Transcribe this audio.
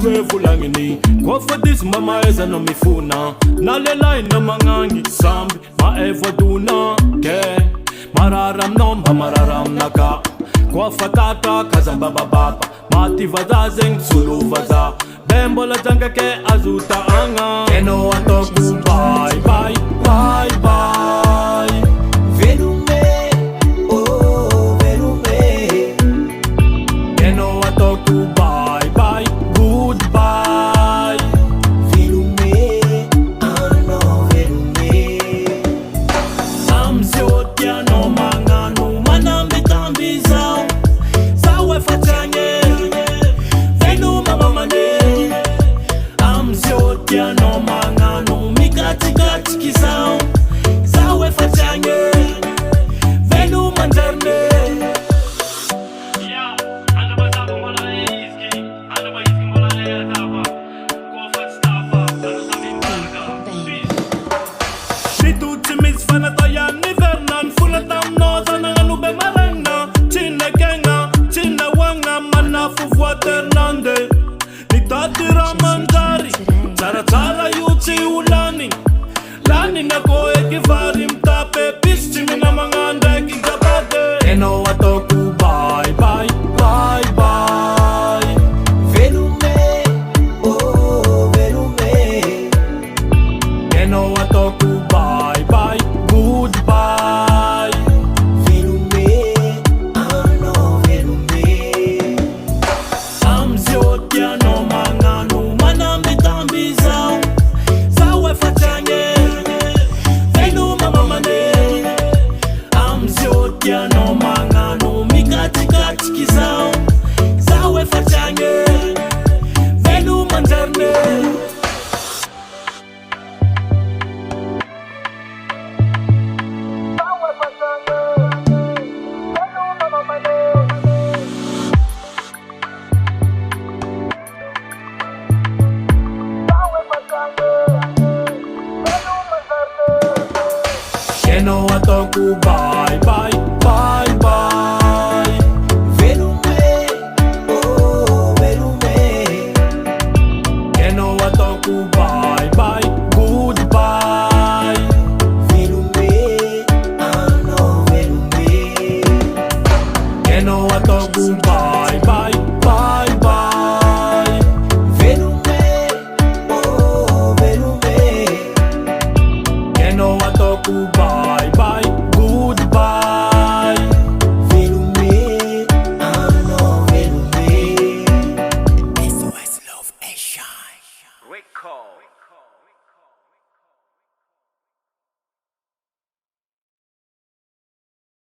wevulangini kwafadisi mama eza no mifuna nalela ina mangangi sambi maeva duna ke mararam nomba mararam naka kwafatata kazamba baba mativaza zeng suluvaza bembola janga ke azuta anga eno atoku bye bye bye bye Velume, oh velume, eno atoku bye bye goodbye velume, ah no velume. amziotia no manganu manambe tambi zao zawe fachange veloma mamane amziotia no manganu mikatikati kisao zawe fachange veloma njarne lani na koe kivari mtape pisti mina manganda kikabate eno watoku bye bye bye bye Velume, oh velume, eno watoku bye bye goodbye velume, ah no velume. amziotia no manganu manambe tambi zao zawe fachange veloma mamane amziotia no manganu mikatikati kisao zawe fachange veloma njarne eno atoku bye bye bye bye Velume, oh velume, eno atoku bye bye goodbye velume, ah no velume. eno atoku bye bye bye bye Velume, oh velume, eno atoku bye bye goodbye velume, ah no velume. SOS Love Asia. Record.